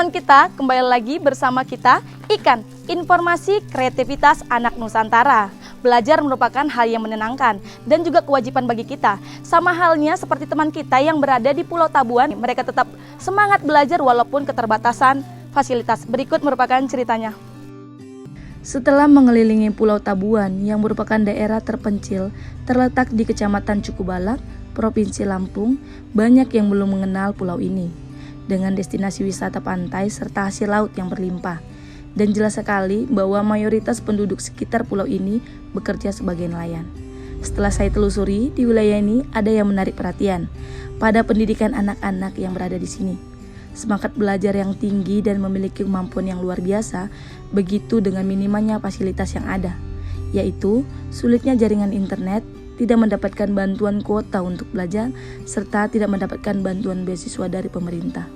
teman-teman kita, kembali lagi bersama kita, IKAN, Informasi Kreativitas Anak Nusantara. Belajar merupakan hal yang menyenangkan dan juga kewajiban bagi kita. Sama halnya seperti teman kita yang berada di Pulau Tabuan, mereka tetap semangat belajar walaupun keterbatasan fasilitas. Berikut merupakan ceritanya. Setelah mengelilingi Pulau Tabuan yang merupakan daerah terpencil terletak di Kecamatan Cukubalak, Provinsi Lampung, banyak yang belum mengenal pulau ini. Dengan destinasi wisata pantai serta hasil laut yang berlimpah. Dan jelas sekali bahwa mayoritas penduduk sekitar pulau ini bekerja sebagai nelayan. Setelah saya telusuri, di wilayah ini ada yang menarik perhatian pada pendidikan anak-anak yang berada di sini. Semangat belajar yang tinggi dan memiliki kemampuan yang luar biasa, begitu dengan minimanya fasilitas yang ada, yaitu sulitnya jaringan internet, tidak mendapatkan bantuan kuota untuk belajar, serta tidak mendapatkan bantuan beasiswa dari pemerintah.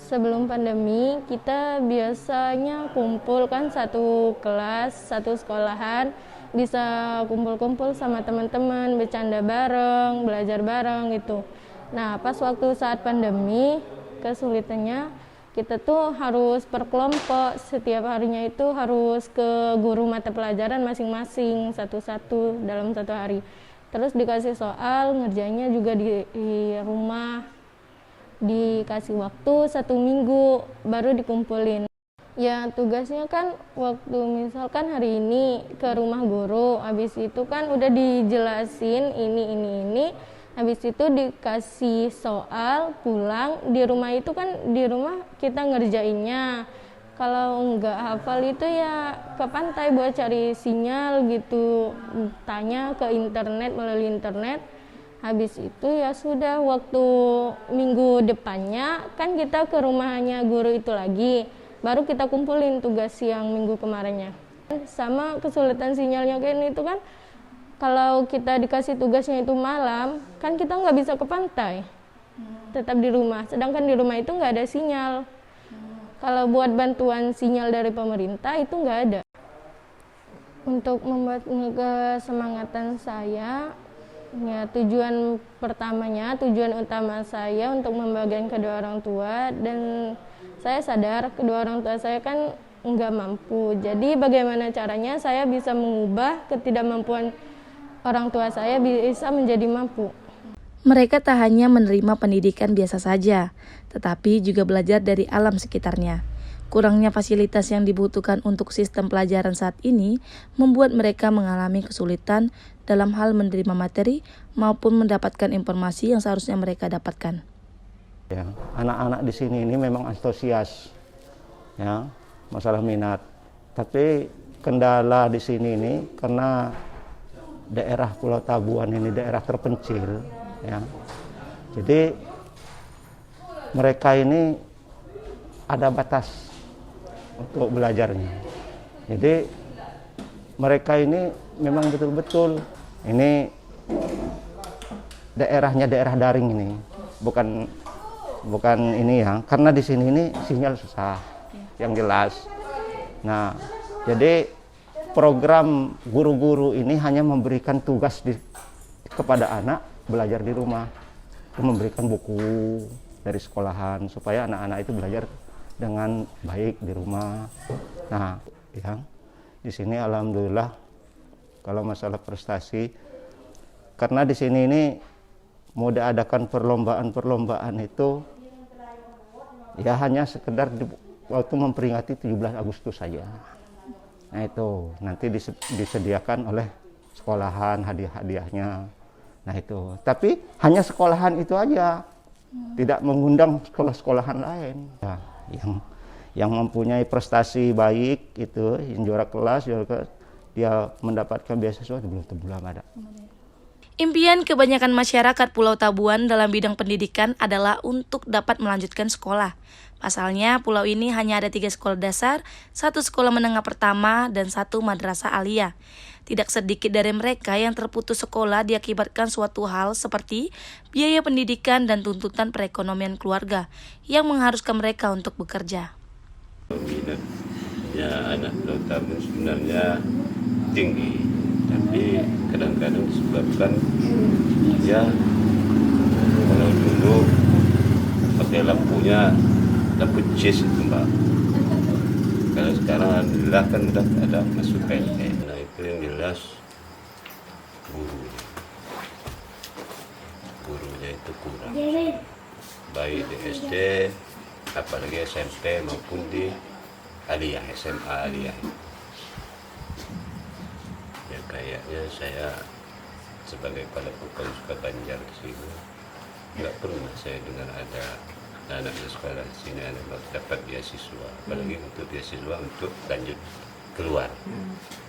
Sebelum pandemi, kita biasanya kumpul kan satu kelas, satu sekolahan, bisa kumpul-kumpul sama teman-teman, bercanda bareng, belajar bareng gitu. Nah, pas waktu saat pandemi, kesulitannya kita tuh harus per kelompok, setiap harinya itu harus ke guru mata pelajaran masing-masing satu-satu dalam satu hari. Terus dikasih soal, ngerjainnya juga di rumah, dikasih waktu 1 minggu baru dikumpulin. Ya tugasnya kan waktu misalkan hari ini ke rumah guru, habis itu kan udah dijelasin ini. Habis itu dikasih soal, pulang, di rumah itu kan di rumah kita ngerjainnya. Kalau nggak hafal itu ya ke pantai buat cari sinyal gitu, tanya ke internet, melalui internet. Habis itu ya sudah, waktu minggu depannya kan kita ke rumahnya guru itu lagi, baru kita kumpulin tugas yang minggu kemarinnya. Sama kesulitan sinyalnya kayak itu kan, kalau kita dikasih tugasnya itu malam, kan kita nggak bisa ke pantai, tetap di rumah. Sedangkan di rumah itu nggak ada sinyal. Kalau buat bantuan sinyal dari pemerintah itu nggak ada. Untuk membuat kesemangatan saya, ya tujuan utama saya untuk membagian kedua orang tua, dan saya sadar kedua orang tua saya kan nggak mampu. Jadi bagaimana caranya saya bisa mengubah ketidakmampuan orang tua saya bisa menjadi mampu. Mereka tak hanya menerima pendidikan biasa saja, tetapi juga belajar dari alam sekitarnya. Kurangnya fasilitas yang dibutuhkan untuk sistem pelajaran saat ini membuat mereka mengalami kesulitan dalam hal menerima materi maupun mendapatkan informasi yang seharusnya mereka dapatkan. Ya, anak-anak di sini ini memang antusias, ya, masalah minat. Tapi kendala di sini ini karena daerah Pulau Tabuan ini daerah terpencil, ya. Jadi mereka ini ada batas untuk belajarnya. Jadi mereka ini memang betul-betul ini daerahnya daerah daring ini, bukan ini ya, karena di sini ini sinyal susah, yang jelas. Nah, jadi program guru-guru ini hanya memberikan tugas kepada anak belajar di rumah, memberikan buku dari sekolahan supaya anak-anak itu belajar dengan baik di rumah. Nah, yang di sini alhamdulillah kalau masalah prestasi, karena di sini ini mau diadakan perlombaan itu ya hanya sekedar waktu memperingati 17 Agustus saja. Nah itu nanti disediakan oleh sekolahan hadiah-hadiahnya. Nah itu, tapi hanya sekolahan itu aja, tidak mengundang sekolah-sekolahan lain. Ya, yang mempunyai prestasi baik itu, yang juara kelas, dia mendapatkan beasiswa belum ada. Impian kebanyakan masyarakat Pulau Tabuan dalam bidang pendidikan adalah untuk dapat melanjutkan sekolah. Pasalnya, pulau ini hanya ada 3 sekolah dasar, 1 sekolah menengah pertama, dan 1 madrasah aliyah. Tidak sedikit dari mereka yang terputus sekolah diakibatkan suatu hal seperti biaya pendidikan dan tuntutan perekonomian keluarga yang mengharuskan mereka untuk bekerja. Ya, anak Pulau Tabuan sebenarnya tinggi, tapi kadang-kadang disebabkan ya kalau dulu pakai lampunya lampu cis itu Mbak. Kalau sekarang alhamdulillah kan udah ada masuk PLN. Nah itu yang jelas gurunya itu kurang, baik di SD, apalagi SMP maupun di aliyah, SMA aliyah. Ya kayaknya saya sebagai kepala suka Banjar di sini nggak pernah saya dengar ada anak sekolah di sini ada dapat beasiswa, apalagi untuk beasiswa untuk lanjut keluar.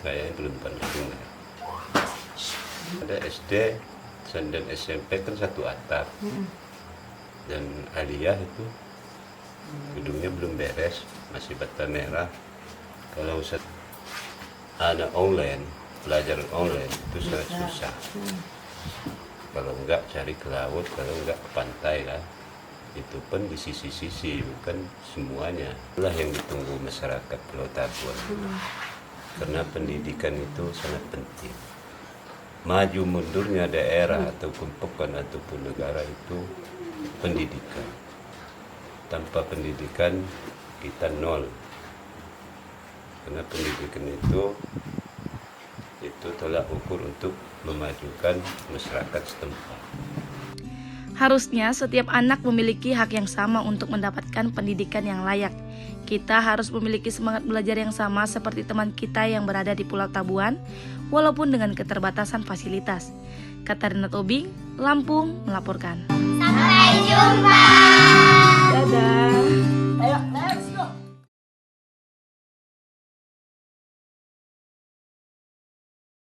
Kayaknya belum pernah dengar. Ada SD dan SMP kan satu atap, dan aliyah itu gedungnya belum beres, masih bata merah. Kalau anak online, belajar online itu sangat susah. Kalau enggak cari ke laut, kalau enggak ke pantai lah. Itu pun di sisi-sisi, bukan semuanya. Itulah yang ditunggu masyarakat Pulau Tarbon. Karena pendidikan itu sangat penting. Maju mundurnya daerah ataupun pekan ataupun negara itu pendidikan. Tanpa pendidikan kita nol. Karena pendidikan itu tolak ukur untuk memajukan masyarakat setempat. Harusnya setiap anak memiliki hak yang sama untuk mendapatkan pendidikan yang layak. Kita harus memiliki semangat belajar yang sama seperti teman kita yang berada di Pulau Tabuan, walaupun dengan keterbatasan fasilitas. Katarina Tobing, Lampung, melaporkan. Sampai jumpa.